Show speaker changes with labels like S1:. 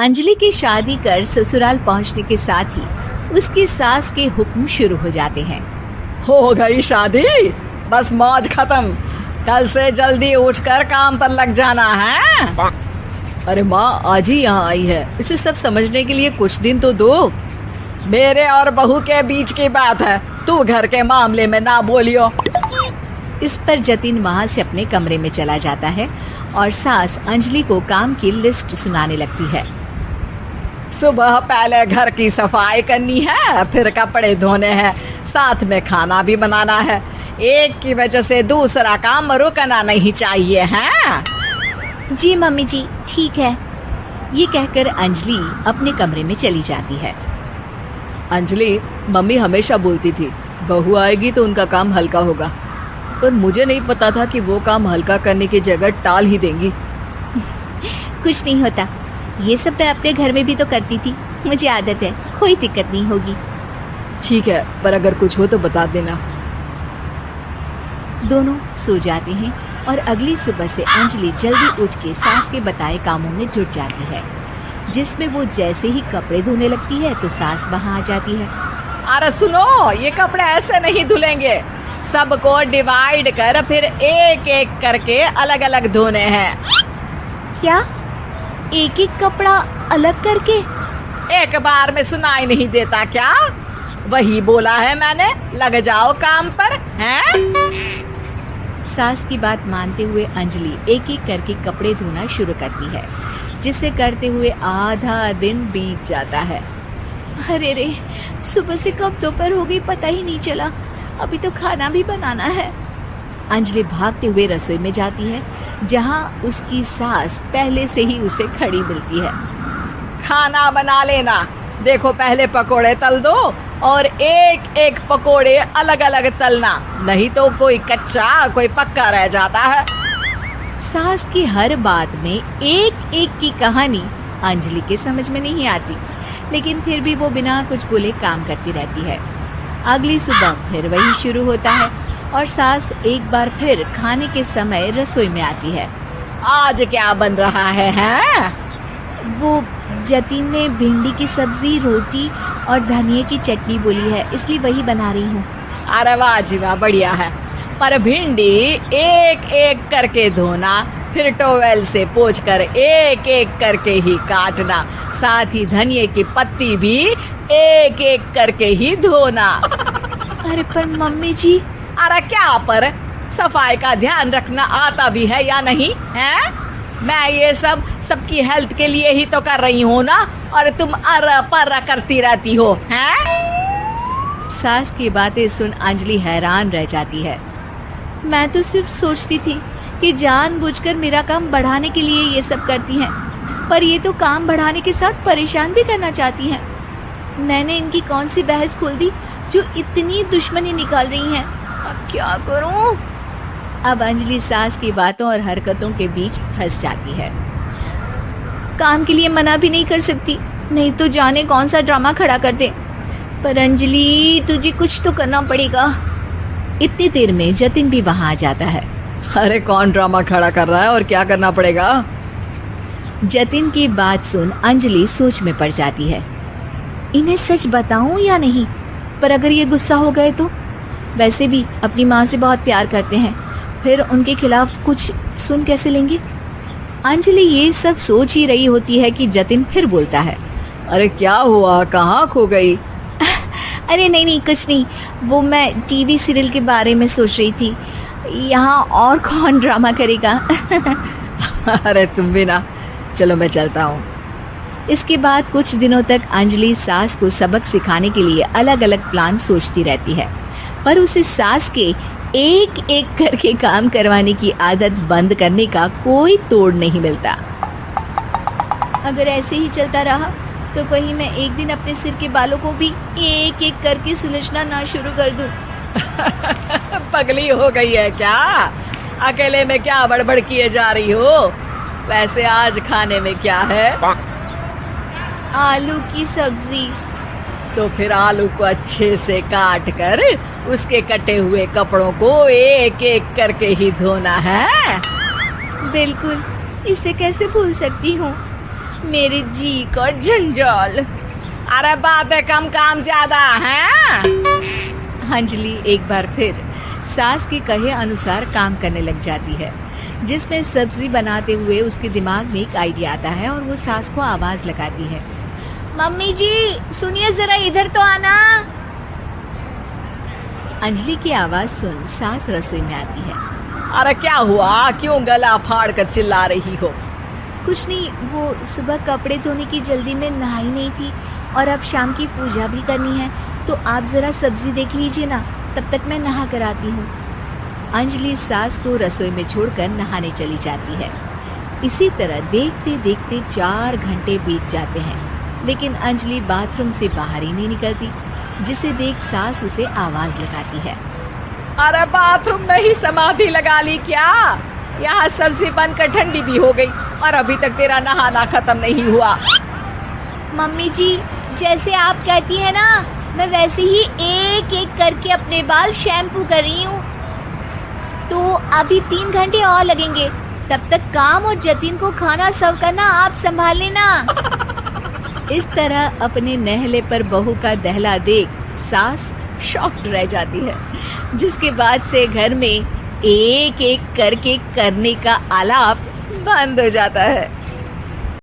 S1: अंजलि की शादी कर ससुराल पहुंचने के साथ ही उसकी सास के हुक्म शुरू हो जाते हैं।
S2: हो गई शादी, बस मौज खत्म। कल से जल्दी उठकर काम पर लग जाना है।
S3: अरे माँ आज ही यहाँ आई है, इसे सब समझने के लिए कुछ दिन तो दो।
S2: मेरे और बहू के बीच की बात है, तू घर के मामले में ना बोलियो।
S1: इस पर जतिन वहाँ से अपने कमरे में चला जाता है और सास अंजलि को काम की लिस्ट सुनाने लगती है।
S2: सुबह पहले घर की सफाई करनी है, फिर कपड़े धोने हैं, साथ में खाना भी बनाना है। एक की वजह से दूसरा काम रुकना नहीं चाहिए है।
S1: जी मम्मी जी ठीक है। ये कहकर अंजलि अपने कमरे में चली जाती है।
S3: अंजलि, मम्मी हमेशा बोलती थी बहू आएगी तो उनका काम हल्का होगा, पर मुझे नहीं पता था कि वो काम हल्का करने की जगह टाल ही देंगी।
S1: कुछ नहीं होता, ये सब मैं अपने घर में भी तो करती थी, मुझे आदत है, कोई दिक्कत नहीं होगी।
S3: ठीक है, पर अगर कुछ हो तो बता देना।
S1: दोनों सो जाते हैं और अगली सुबह से अंजलि जल्दी उठ के सास के बताए कामों में जुट जाती है, जिसमें वो जैसे ही कपड़े धोने लगती है तो सास वहाँ आ जाती है।
S2: अरे सुनो, ये कपड़े ऐसे नहीं धुलेंगे, सबको डिवाइड कर फिर एक एक करके अलग अलग धोने हैं।
S1: क्या एक एक कपड़ा अलग करके?
S2: एक बार में सुनाई नहीं देता क्या? वही बोला है मैंने, लग जाओ काम पर हैं?
S1: सास की बात मानते हुए अंजलि एक एक करके कपड़े धोना शुरू करती है, जिसे करते हुए आधा दिन बीत जाता है। अरे रे, सुबह से कब दोपहर हो गई पता ही नहीं चला, अभी तो खाना भी बनाना है। अंजलि भागते हुए रसोई में जाती है, जहाँ उसकी सास पहले से ही उसे खड़ी मिलती है।
S2: खाना बना लेना, देखो पहले पकोड़े तल दो और एक एक पकोड़े अलग अलग तलना, नहीं तो कोई कच्चा कोई पक्का रह जाता है।
S1: सास की हर बात में एक एक की कहानी अंजलि के समझ में नहीं आती, लेकिन फिर भी वो बिना कुछ बोले काम करती रहती है। अगली सुबह फिर वही शुरू होता है और सास एक बार फिर खाने के समय रसोई में आती है।
S2: आज क्या बन रहा है हैं?
S1: वो जतिन ने भिंडी की सब्जी, रोटी और धनिए की चटनी बोली है, इसलिए वही बना रही हूँ।
S2: अरे वाह जी वाह, बढ़िया है। पर भिंडी एक एक करके धोना, फिर टोवेल से पोंछकर एक एक करके ही काटना, साथ ही धनिए की पत्ती भी एक एक करके ही धोना।
S1: अरे पर मम्मी जी।
S2: अरे क्या पर, सफाई का ध्यान रखना आता भी है या नहीं है? मैं ये सब सबकी हेल्थ के लिए ही तो कर रही हूँ ना, और तुम अर पर करती रहती हो हैं?
S1: सास की बातें सुन अंजलि हैरान रह जाती है। मैं तो सिर्फ सोचती थी कि जानबूझकर मेरा काम बढ़ाने के लिए ये सब करती हैं, पर ये तो काम बढ़ाने के साथ परेशान भी करना चाहती हैं। मैंने इनकी कौन सी बहस खोल दी जो इतनी दुश्मनी निकाल रही हैं? अब क्या करूं? अब अंजलि सास की बातों और हरकतों के बीच फंस जाती है। काम के लिए मना भी नहीं कर सकती, नहीं तो जाने कौन सा ड्रामा खड़ा कर दे। पर अंजलि, तुझे कुछ तो करना पड़ेगा। इतनी देर में जतिन भी वहां आ जाता है।
S3: अरे कौन ड्रामा खड़ा कर रहा है और क्या करना पड़ेगा?
S1: जतिन की बात सुन अंजलि सोच में पड़ जाती है। इन्हें सच बताऊं या नहीं? पर अगर ये गुस्सा हो गए तो? वैसे भी अपनी माँ से बहुत प्यार करते हैं, फिर उनके खिलाफ कुछ सुन कैसे लेंगे? अंजलि ये सब सोच ही रही होती है कि जतिन फिर बोलता है।
S3: अरे क्या हुआ, कहाँ खो गई?
S1: अरे नहीं कुछ नहीं, वो मैं टीवी सीरियल के बारे में सोच रही थी। यहाँ और कौन ड्रामा करेगा?
S3: अरे तुम भी ना, चलो मैं चलता हूँ।
S1: इसके बाद कुछ दिनों तक अंजलि सास को सबक सिखाने के लिए अलग अलग प्लान सोचती रहती है, पर उसे सास के एक एक करके काम करवाने की आदत बंद करने का कोई तोड़ नहीं मिलता। अगर ऐसे ही चलता रहा तो कहीं मैं एक दिन अपने सिर के बालों को भी एक एक करके सुलझना ना शुरू कर दूं।
S2: पगली हो गई है क्या? अकेले में क्या बड़बड़ किए जा रही हो? वैसे आज खाने में क्या है?
S1: आलू की सब्जी।
S2: तो फिर आलू को अच्छे से काट कर उसके कटे हुए कपड़ों को एक एक करके ही धोना है।
S1: बिल्कुल, इसे कैसे भूल सकती हूँ।
S2: मेरे जी को झंझोल। अरे बातें कम काम ज्यादा है।
S1: अंजलि एक बार फिर सास के कहे अनुसार काम करने लग जाती है, जिसमें सब्जी बनाते हुए उसके दिमाग में एक आइडिया आता है और वो सास को आवाज लगाती है,
S2: मम्मी जी सुनिए जरा इधर तो आना।
S1: अंजलि की आवाज सुन सास रसोई में आती है।
S3: अरे क्या हुआ, क्यों गला फाड़ कर चिल्ला रही हो?
S1: कुछ नहीं, वो सुबह कपड़े धोने की जल्दी में नहाई नहीं थी और अब शाम की पूजा भी करनी है, तो आप जरा सब्जी देख लीजिए ना, तब तक मैं नहा कर आती हूँ। अंजलि सास को रसोई में छोड़कर नहाने चली जाती है। इसी तरह देखते देखते 4 घंटे बीत जाते हैं, लेकिन अंजलि बाथरूम से बाहर ही नहीं निकलती, जिसे देख सास उसे आवाज लगाती है।
S3: अरे बाथरूम में ही समाधि लगा ली क्या? यहाँ सब्जी बनकर ठंडी भी हो गई और अभी तक तेरा नहाना खत्म नहीं हुआ।
S1: मम्मी जी जैसे आप कहती हैं ना, मैं वैसे ही एक एक करके अपने बाल शैम्पू कर रही हूँ। तो अभी 3 घंटे और लगेंगे, तब तक काम और जतिन को खाना सर्व करना आप संभाल लेना। इस तरह अपने नहले पर बहू का दहला देख सास शॉक्ड रह जाती है, जिसके बाद से घर में एक एक करके करने का आलाप बंद हो जाता है।